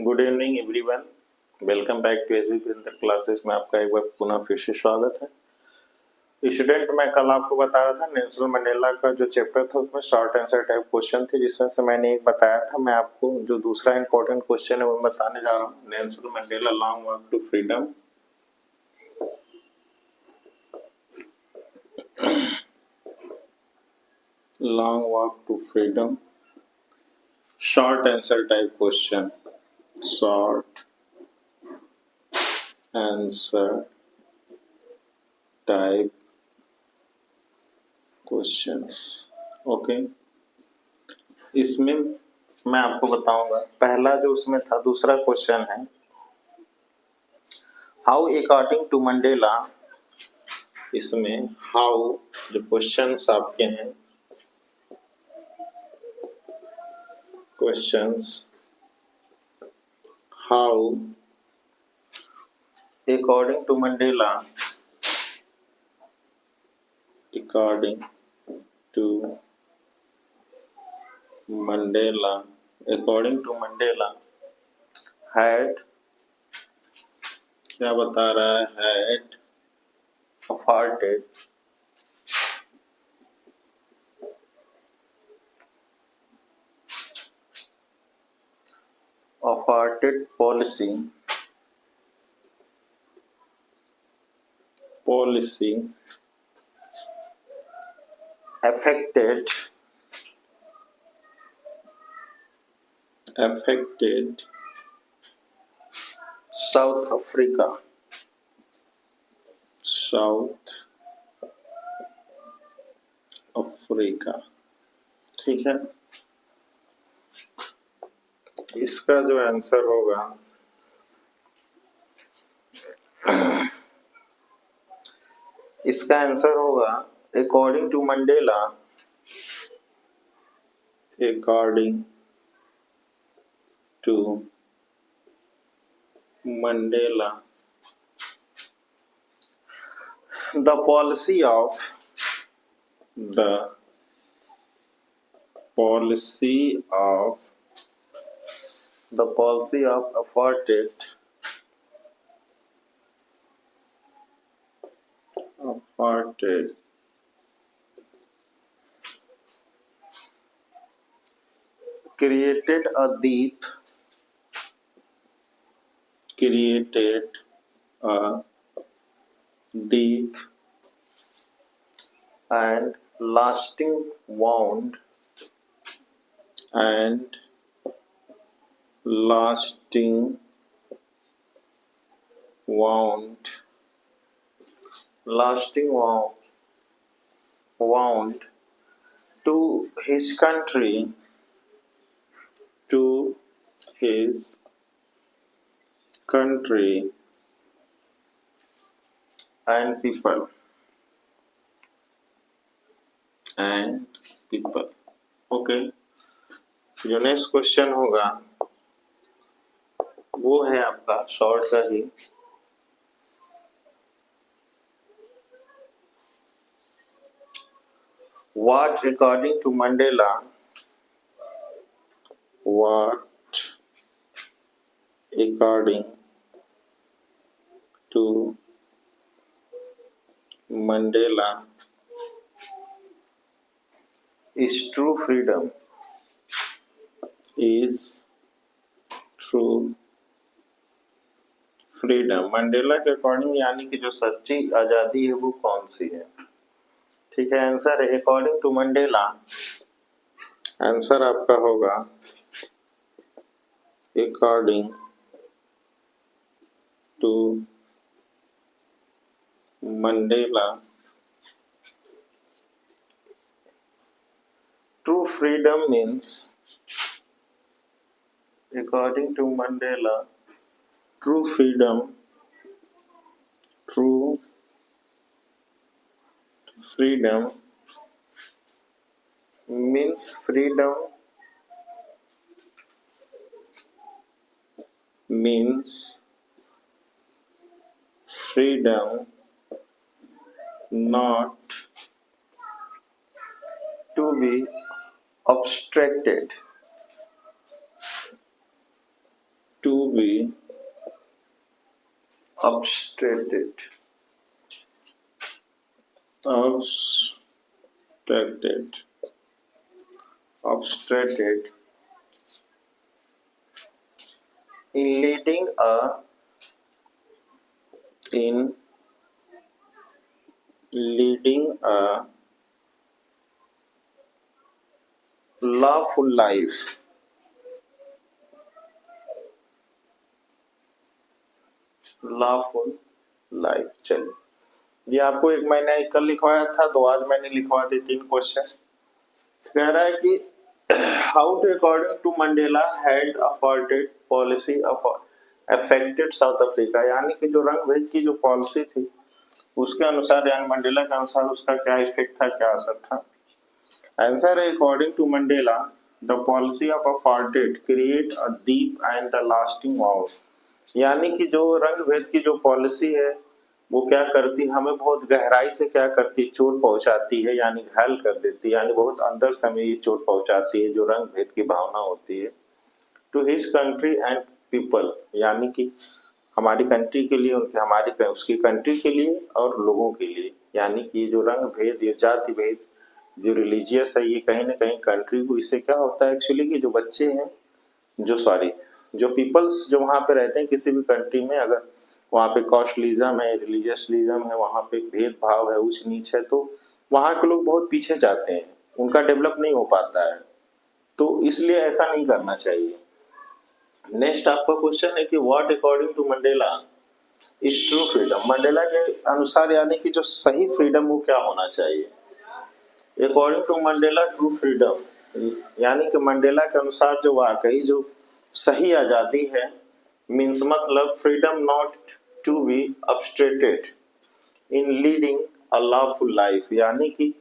Good evening everyone, welcome back to SVP classes में आपका एक बार पुनः फिर से स्वागत है। स्टूडेंट, मैं कल आपको बता रहा था नेल्सन मंडेला का जो चैप्टर था उसमें शॉर्ट आंसर टाइप क्वेश्चन थे, जिसमें से मैंने एक बताया था। मैं आपको जो दूसरा इंपॉर्टेंट क्वेश्चन है वो बताने जा रहा हूँ। Nelson Mandela long walk to freedom. Long walk to freedom, short answer type question, short answer type questions. Okay, इसमें मैं आपको बताऊंगा। पहला जो उसमें था, दूसरा क्वेश्चन है हाउ अकॉर्डिंग टू मंडेला। इसमें हाउ जो क्वेश्चंस आपके हैं, questions how according to Mandela, according to Mandela, according to Mandela had, क्या बता रहा है, had afforded policy affected South Africa, ठीक है। इसका जो आंसर होगा, इसका आंसर होगा according to Mandela, according to Mandela the policy of apartheid created a deep and lasting wound to his country, and people। Okay, जो नेक्स्ट क्वेश्चन होगा वो है आपका शॉर्ट का ही। What according to Mandela, is true freedom? Mandela के according यानी कि जो सच्ची आजादी है वो कौन सी है? ठीक है, आंसर है अकॉर्डिंग टू मंडेला। आंसर आपका होगा according to Mandela true freedom means, according to Mandela, true freedom means freedom not to be obstructed to be obstructed in leading a lawful life. चलिए, ये आपको एक मैंने कल लिखवाया था, तो आज मैंने लिखवा दी 3 क्वेश्चन। कह रहा है कि how to according to Mandela had apartheid policy affected South Africa, यानी कि जो रंग भेद की जो पॉलिसी थी उसके अनुसार, यानी मंडेला के अनुसार उसका क्या इफेक्ट था, क्या असर था। आंसर है according to Mandela the policy of apartheid create a deep and the lasting war, यानी कि जो रंग भेद की जो पॉलिसी है वो क्या करती है, हमें बहुत गहराई से क्या करती है, चोट पहुंचाती है, यानी घायल कर देती है, यानी बहुत अंदर से हमें ये चोट पहुंचाती है जो रंग भेद की भावना होती है। To his country and people, यानी कि हमारी कंट्री के लिए, उनके उसकी कंट्री के लिए और लोगों के लिए, यानी कि जो रंग भेद, ये जाति भेद, जो रिलीजियस है, ये कहीं ना कहीं कंट्री को, इससे क्या होता है एक्चुअली कि जो बच्चे हैं, जो पीपल्स जो वहाँ पे रहते हैं किसी भी कंट्री में, अगर वहाँ पे कॉस्टलिज्म है, रिलीजियसलिज्म है, वहाँ पे भेदभाव है, ऊंच नीच है, तो वहाँ के लोग बहुत पीछे जाते हैं, उनका डेवलप नहीं हो पाता है, तो इसलिए ऐसा नहीं करना चाहिए। नेक्स्ट आपका क्वेश्चन है कि what according to Mandela is true freedom, Mandela के अनुसार यानी कि जो सही फ्रीडम वो क्या होना चाहिए। According to Mandela true freedom, यानी कि मंडेला के अनुसार जो वाकई जो सही आजादी है, मीन्स मतलब freedom not to be obstructed in leading a lawful life, यानी कि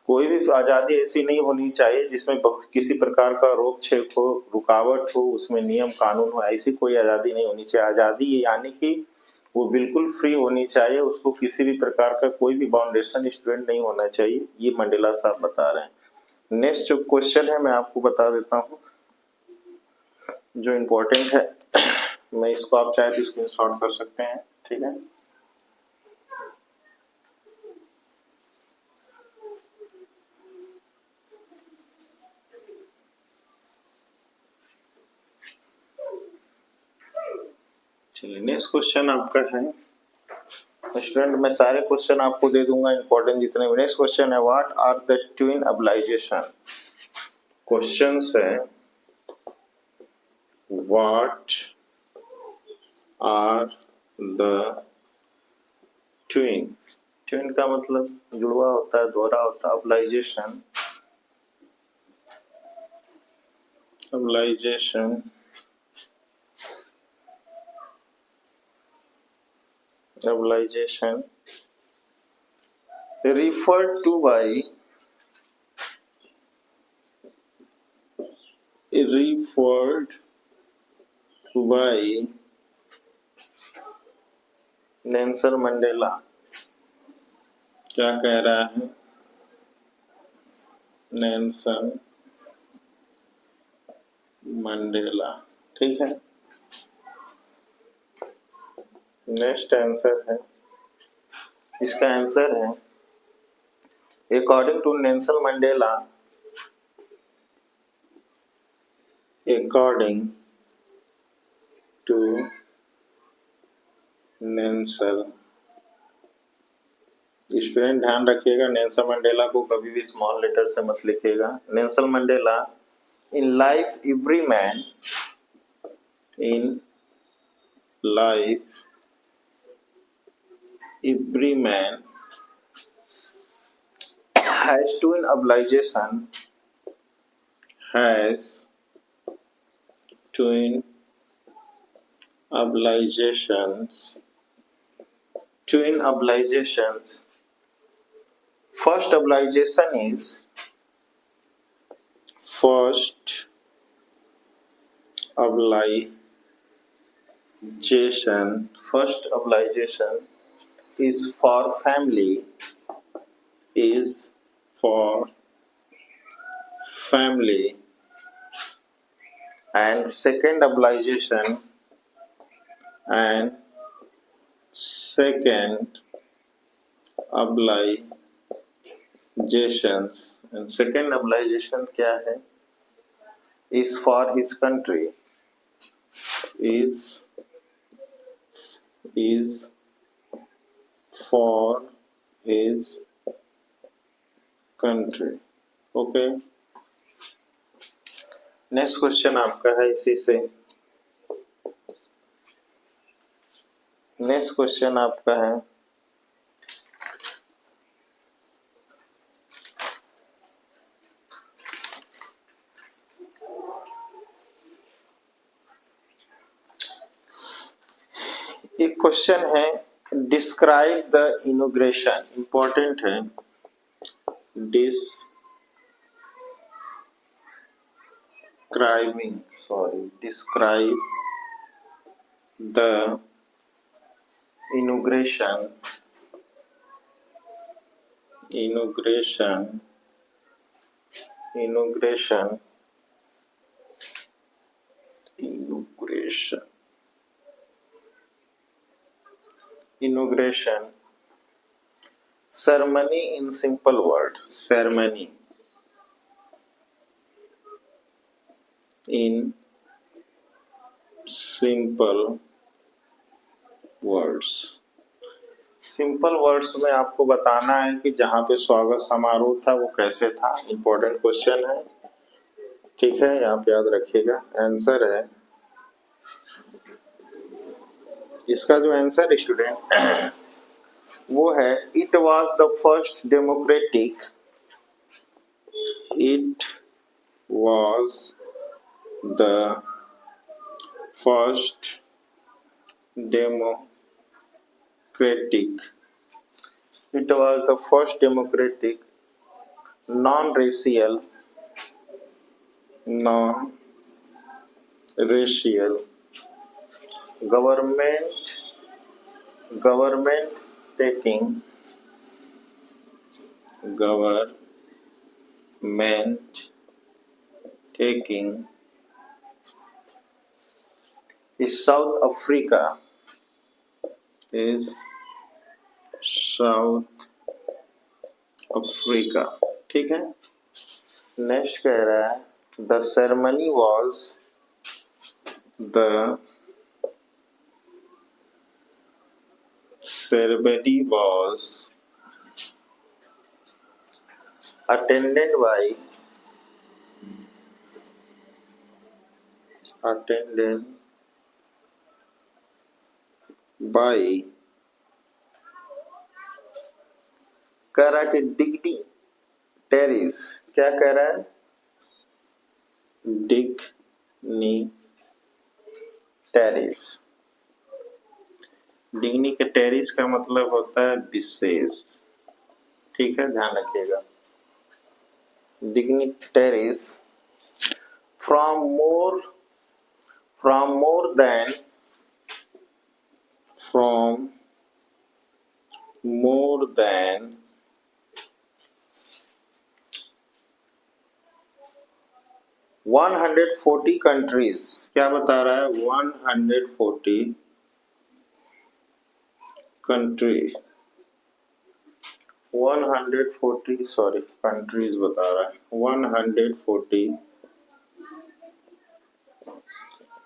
कोई भी आजादी ऐसी नहीं होनी चाहिए जिसमें किसी प्रकार का रोक छेक हो, रुकावट हो, उसमें नियम कानून हो, ऐसी कोई आजादी नहीं होनी चाहिए। आजादी यानी कि वो बिल्कुल फ्री होनी चाहिए, उसको किसी भी प्रकार का कोई भी बाउंडेशन स्टूडेंट नहीं होना चाहिए, ये मंडेला साहब बता रहे हैं। नेक्स्ट जो क्वेश्चन है मैं आपको बता देता हूँ, जो इम्पोर्टेंट है, मैं इसको आप चाहे तो स्क्रीनशॉट कर सकते हैं, ठीक है। चलिए, नेक्स्ट क्वेश्चन आपका है, स्टूडेंट मैं सारे क्वेश्चन आपको दे दूंगा इंपॉर्टेंट जितने भी। नेक्स्ट क्वेश्चन है what are the twin obligation, question है what are the twin, twin का मतलब जुड़वा होता है, दोहरा होता है, obligation referred to by Nelson Mandela. क्या कह रहा है नेल्सन मंडेला, ठीक है। नेक्स्ट आंसर है, इसका आंसर है according to Nelson Mandela, according to Nelson, student ध्यान रखिएगा नेल्सन मंडेला को कभी भी स्मॉल लेटर से मत लिखिएगा। Nelson Mandela, in life every man has twin obligations. First obligation is for family, and second obligation and second obligations and second obligation क्या है? is for his country, is for his country. Okay, next question आपका है इसी से। Next question आपका है एक question है डिस्क्राइब द इनॉग्रेशन, इंपॉर्टेंट है। describe the inauguration ceremony in simple word, ceremony in simple words। Simple words में आपको बताना है कि जहां पे स्वागत समारोह था वो कैसे था। इंपॉर्टेंट क्वेश्चन है, ठीक है, यहाँ पे याद रखिएगा। आंसर है इसका जो आंसर स्टूडेंट वो है it was the first democratic non-racial government taking is South Africa, ठीक है। नेक्स्ट कह रहा है the ceremony was attended by कह रहा है कि डिग्निटरीज, क्या कह रहा है? डिग्निटरीज का मतलब होता है विशेष, ठीक है, ध्यान रखिएगा। Dignitaries from more than 140 countries, क्या बता रहा है? 140 countries बता रहा है। 140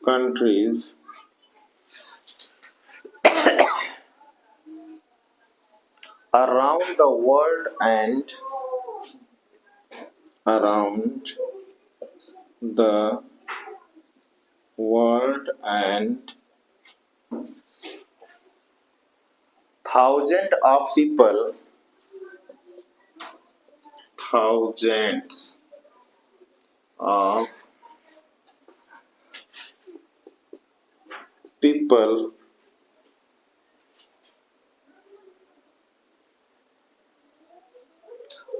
countries around the world and thousands of people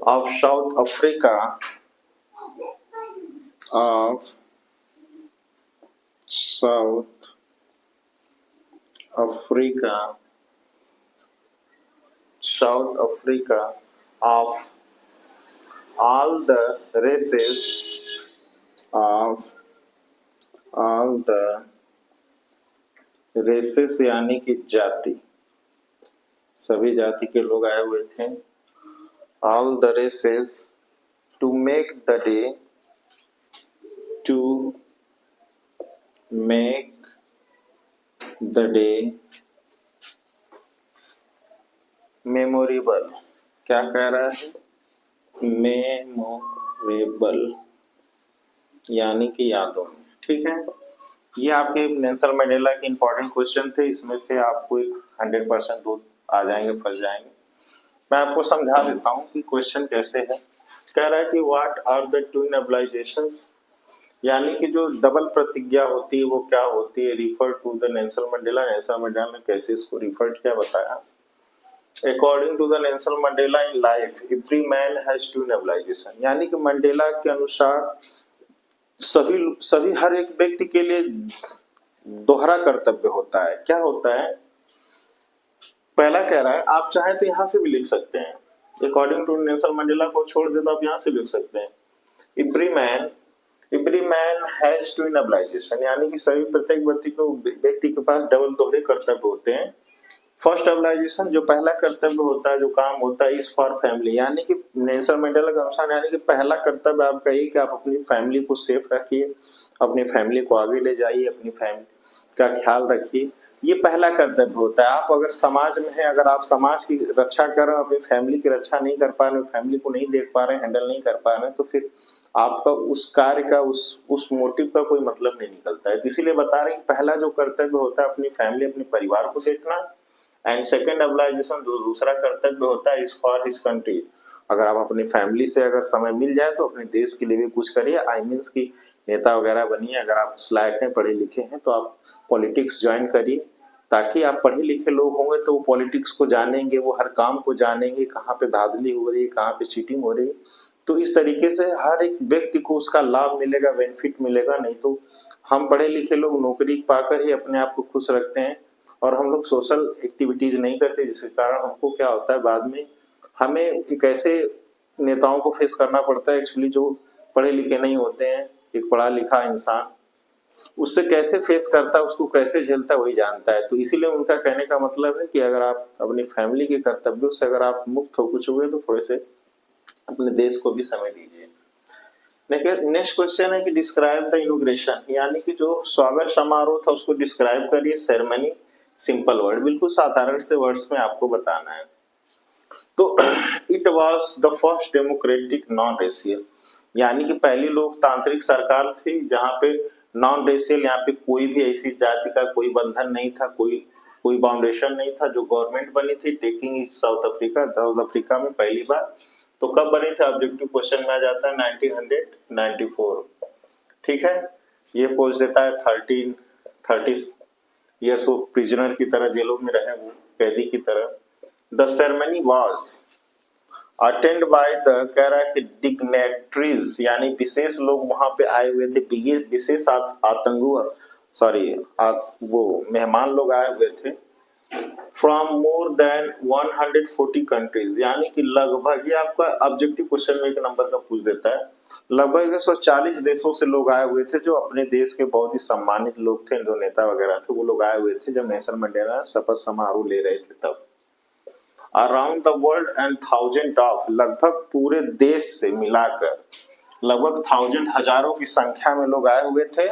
of South Africa of all the races of all the races यानी कि जाति, सभी जाति के लोग आए हुए थे। All the races to make the day, to make the day memorable. क्या कह रहा है? मेमोरेबल यानी कि यादों में। ठीक है, ये आपके नेल्सन मंडेला के इंपॉर्टेंट क्वेश्चन थे। इसमें से आपको एक 100% दो आ जाएंगे, फंस जाएंगे। मैं आपको समझा देता हूँ कि क्वेश्चन कैसे है। कह रहा है कि व्हाट आर द टू नेबुलाइजेशंस, यानी कि जो डबल प्रतिज्ञा होती है वो क्या होती है। Refer to the Nelson Mandela. Nelson Mandela ने कैसे इसको रिफर किया बताया। According to the Nelson Mandela in life every man has to nebulization, यानी कि मंडेला के अनुसार सभी सभी हर एक व्यक्ति के लिए दोहरा कर्तव्य होता है। क्या होता है? पहला कह रहा है, आप चाहे तो यहां से भी लिख सकते हैं, अकॉर्डिंग टू नेल्सन मंडेला को छोड़ दे तो आप यहां से लिख सकते हैं। Every man has to nebulization, यानी कि सभी प्रत्येक व्यक्ति के पास डबल दोहरे कर्तव्य होते हैं। फर्स्ट नेबुलाइजेशन, जो पहला कर्तव्य होता है, जो काम होता है, इज फॉर फैमिली, यानी कि नेल्सन मंडेला के अनुसार यानी कि पहला कर्तव्य आपका ये कि आप अपनी फैमिली को सेफ रखिए, अपनी फैमिली को आगे ले जाइए, अपनी फैमिली का ख्याल रखिए। ये पहला कर्तव्य होता है। आप अगर समाज में हैं, अगर आप समाज की रक्षा कर रहे हो, अपनी फैमिली की रक्षा नहीं कर पा रहे, फैमिली को नहीं देख पा रहे, हैंडल नहीं कर पा रहे, तो फिर आपका उस कार्य का उस मोटिव का कोई मतलब नहीं निकलता है। तो इसीलिए बता रहे हैं कि पहला जो कर्तव्य होता है अपनी फैमिली, अपने परिवार को देखना। एंड सेकेंड नेबुलाइजेशन, जो दूसरा कर्तव्य होता है, इज फॉर हिज कंट्री। अगर आप अपनी फैमिली से अगर समय मिल जाए तो अपने देश के लिए भी कुछ करिए। आई मीन्स की नेता वगैरह बनिए। अगर आप उस लायक हैं, पढ़े लिखे हैं, तो आप पॉलिटिक्स ज्वाइन करिए, ताकि आप पढ़े लिखे लोग होंगे तो वो पॉलिटिक्स को जानेंगे, वो हर काम को जानेंगे, कहाँ पे धांधली हो रही है, कहाँ पे चीटिंग हो रही है। तो इस तरीके से हर एक व्यक्ति को उसका लाभ मिलेगा, बेनिफिट मिलेगा। नहीं तो हम पढ़े लिखे लोग नौकरी पाकर ही अपने आप को खुश रखते हैं और हम लोग सोशल एक्टिविटीज नहीं करते, जिसके कारण हमको क्या होता है, बाद में हमें एक ऐसे नेताओं को फेस करना पड़ता है एक्चुअली जो पढ़े लिखे नहीं होते हैं। एक पढ़ा लिखा इंसान उससे कैसे फेस करता है, उसको कैसे झेलता है, वही जानता है। तो इसीलिए उनका कहने का मतलब है कि अगर आप अपनी फैमिली के कर्तव्यों से अगर आप मुक्त हो कुछ हुए तो थोड़े से अपने देश को भी समय दीजिए। नेक्स्ट क्वेश्चन है कि डिस्क्राइब द इनॉग्रेशन, यानी कि जो स्वागत समारोह था उसको डिस्क्राइब करिए। सेरेमनी, सिंपल वर्ड, बिल्कुल साधारण से वर्ड्स में आपको बताना है। तो it was the first democratic non racial, यानी कि पहली लोकतांत्रिक सरकार थी जहां पे नॉन रेशियल, यहाँ पे कोई भी ऐसी जाति का कोई बंधन नहीं था, कोई बाउंडेशन नहीं था। जो गवर्नमेंट बनी थी taking south Africa, south Africa में पहली बार। तो कब बनी थी? ऑब्जेक्टिव क्वेश्चन में आ जाता है 1994। ठीक है, ये पोस्ट देता है 30 ईयर्स वो प्रिजनर की तरह जेलों में रहे, वो कैदी की तरह। The ceremony was attend by the, कह रहा है कि डिग्नेटरीज, यानी विशेष लोग वहां पे आए हुए थे, विशेष आतंकु वो मेहमान लोग आए हुए थे। फ्रॉम मोर देन 140 कंट्रीज, यानी कि लगभग, ये आपका ऑब्जेक्टिव क्वेश्चन में एक नंबर का पूछ देता है, लगभग 140 देशों से लोग आए हुए थे, जो अपने देश के बहुत ही सम्मानित लोग थे, जो नेता वगैरह थे, वो लोग आए हुए थे जब नेल्सन मंडेला शपथ समारोह ले रहे थे तब। Around the world and thousand of, लगभग पूरे देश से मिलाकर लगभग हजारों की संख्या में लोग आए हुए थे।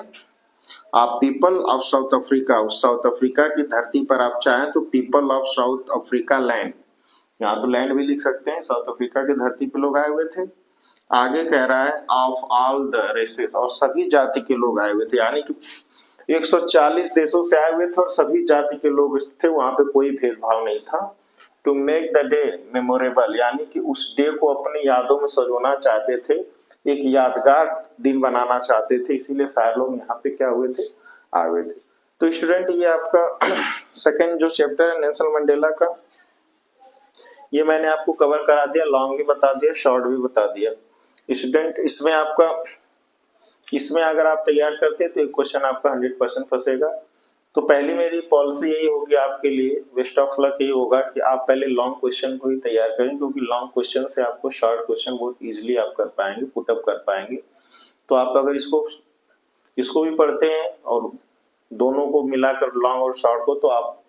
आप people of south Africa, south Africa की धरती पर आप चाहें तो people of south Africa land, यहाँ तो लैंड भी लिख सकते हैं, साउथ अफ्रीका की धरती पर लोग आए हुए थे। आगे कह रहा है ऑफ ऑल द रेसेस, और सभी जाति के लोग आए हुए थे, यानी कि 140 देशों से आए हुए थे और सभी जाति के लोग थे, वहां पे कोई भेदभाव नहीं था। To make the day memorable, यानी कि उस डे को अपनी यादों में सजोना चाहते थे, एक यादगार दिन बनाना चाहते थे, इसीलिए सारे लोग यहाँ पे क्या हुए थे, आए हुए थे। तो स्टूडेंट, ये आपका सेकेंड जो चैप्टर है नेल्सन मंडेला का, ये मैंने आपको कवर करा दिया, लॉन्ग भी बता दिया, शॉर्ट भी बता दिया। स्टूडेंट, इसमें अगर आप तैयार करते हैं तो एक क्वेश्चन आपका 100% फंसेगा। तो पहली मेरी पॉलिसी यही होगी आपके लिए, बेस्ट ऑफ लक यही होगा कि आप पहले लॉन्ग क्वेश्चन को ही तैयार करें, क्योंकि लॉन्ग क्वेश्चन से आपको शॉर्ट क्वेश्चन बहुत इजीली आप कर पाएंगे, पुटअप कर पाएंगे। तो आप अगर इसको इसको भी पढ़ते हैं और दोनों को मिलाकर लॉन्ग और शॉर्ट को, तो आप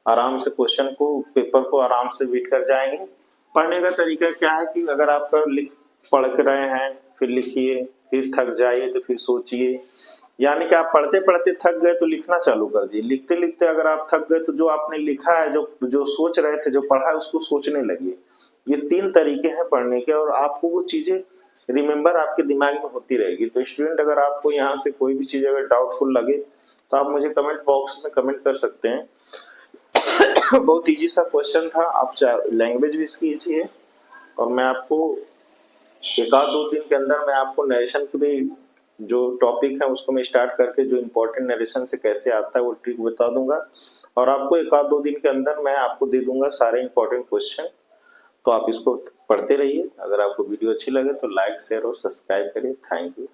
आराम से क्वेश्चन को, पेपर को आराम से बीट कर जाएंगे। पढ़ने का तरीका क्या है कि अगर आप पढ़ के रहे हैं, फिर लिखिए, फिर थक जाइए तो फिर सोचिए, यानी कि आप पढ़ते पढ़ते थक गए तो लिखना चालू कर दिए, लिखते लिखते अगर आप थक गए तो जो आपने लिखा है, जो जो सोच रहे थे, जो पढ़ा है, उसको सोचने लगिए। ये 3 तरीके हैं पढ़ने के, और आपको वो चीजें रिमेम्बर आपके दिमाग में होती रहेगी। तो स्टूडेंट, अगर आपको यहाँ से कोई भी चीज अगर डाउटफुल लगे तो आप मुझे कमेंट बॉक्स में कमेंट कर सकते हैं। बहुत इजी सा क्वेश्चन था, आप चाहे लैंग्वेज भी इसकी इजी है, और मैं आपको एक आध 2 दिन के अंदर मैं आपको नरेशन की भी जो टॉपिक है उसको मैं स्टार्ट करके जो इम्पोर्टेंट नरेशन से कैसे आता है वो ट्रिक बता दूंगा, और आपको एक आध 2 दिन के अंदर मैं आपको दे दूंगा सारे इम्पोर्टेंट क्वेश्चन। तो आप इसको पढ़ते रहिए। अगर आपको वीडियो अच्छी लगे तो लाइक, शेयर और सब्सक्राइब करिए। Thank you.